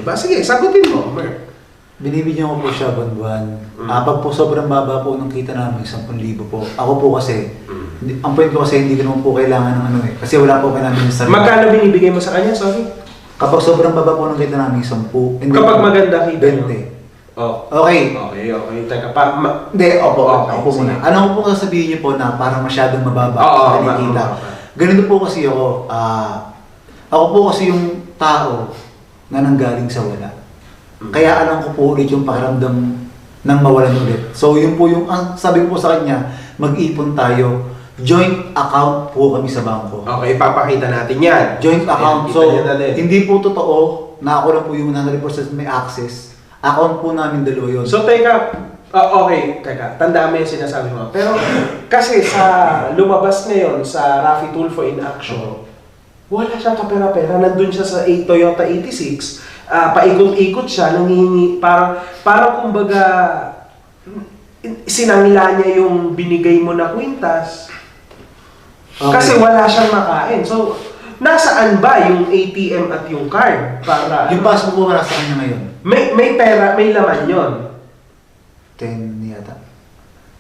ba? Sige, sagutin mo, Mer. Binibigyan ko po siya buwan-buwan. Pag po sobrang baba po ng kita namin, 10,000 po. Ako po kasi, ang point ko kasi hindi ko naman po kailangan ng ano eh. Kasi wala po kailangan ng sarili. Magkano binibigay mo sa kanya? Sorry. Kapag sobrang baba po ng kita namin, 10. Kapag maganda kita nyo? 20. Oh. Okay. Okay. Teka, Hindi, opo sige. muna. Ano po sasabihin niyo po na parang masyadong mababa sa kinikita? Ganito po kasi ako. Ako po kasi yung tao na nanggaling sa wala. Kaya alam ko po ulit yung pakiramdam ng mawalan ulit. So yun po yung, sabi ko po sa kanya, mag-ipon tayo. Joint account po kami sa bangko. Okay, ipapakita natin yan. Joint account. So, hindi po totoo na ako lang po yung 100% may access. Account po namin dalawa yun. So, teka. Tandaan mo yung sinasabi mo. Pero, kasi sa lumabas ngayon sa Raffy Tulfo in Action, wala siyang kapera-pera. Nandun siya sa Toyota 86. Paikot-ikot siya, nangihingi, parang kumbaga, sinangla niya yung binigay mo na kwintas. Okay. Kasi wala siyang makain. So, nasaan ba yung ATM at yung card? Para yung passport po nasa kanya ngayon? May pera, may laman yon. 10 yata.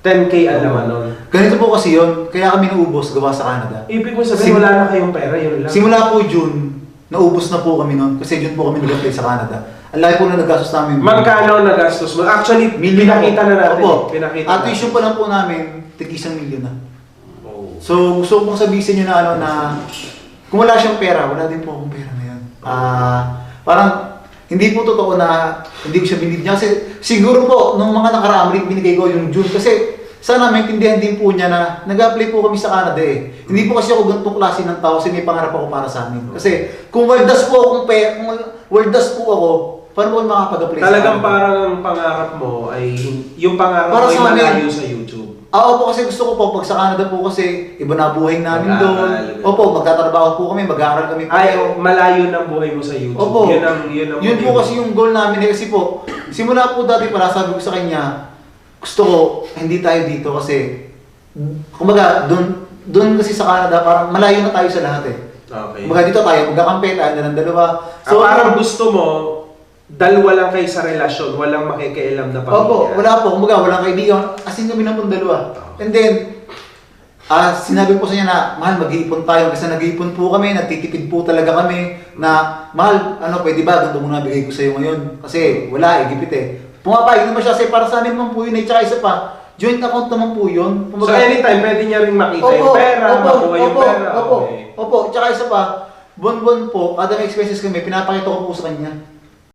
10K ang laman nun. Ganito po kasi yun, kaya kami naubos gawa sa Canada. Ibig mo sabihin, wala na kayong pera, yun lang. Simula po June, naubos na po kami nun kasi June po kami nag-apply sa Canada. Ang laki po na nagastos namin. Magkano nagastos mo? Actually, pinakita na natin. Opo. Pinakita at tuition pa lang po namin, tig-1 million na. Oh. So, gusto kong sabihin sa inyo na na kung wala siyang pera, wala din po akong pera na yan. Parang, hindi po totoo na hindi ko siya binigyan. Kasi siguro po, nung mga nakaraang binigay ko yung June. Kasi sana maintindihan din po niya na nag-apply po kami sa Canada eh. Hindi po kasi ako ganitong klase ng tao kasi may pangarap ako para sa amin. Kasi kung waldas po akong kung waldas po ako, paano ko makapag-apply sa Canada? Talagang parang ang pangarap mo ay, yung pangarap para mo ay sa malayo sa YouTube. Opo, kasi gusto ko po, pag sa Canada po kasi, iba na buhay namin doon. Opo, magtatrabaho po kami, mag-aaral kami po. Ay, malayo ng buhay mo sa YouTube. Opo. Yun po kasi yung goal namin eh. Kasi po, simula po dati pala, sabi ko sa kanya, gusto ko, hindi tayo dito kasi, kumbaga, doon kasi sa Canada, parang malayo na tayo sa lahat eh. Okay. Kumbaga dito tayo, magkakampi tayo na ng dalawa. So, parang gusto mo, dalawa lang kayo sa relasyon, walang makikialam na pamilya. Opo, wala po. Kumbaga, walang kaibigan. As in kami na pong dalawa. And then, sinabi po sa niya na, mahal, mag-iipon tayo. Kasi nag-iipon po kami, nagtitipid po talaga kami na, mahal, pwede ba? Ganito muna bigay ko sa iyo ngayon. Kasi wala, gipit eh. Pumapayag naman siya kasi para sa amin naman po yun eh. Tsaka isa pa, joint account naman po yun. So anytime, pwede niya rin makita yung pera, makuha yung pera. Opo, tsaka isa pa, buwan-buwan po, kada may expenses kami, pinapakita ko po sa kanya.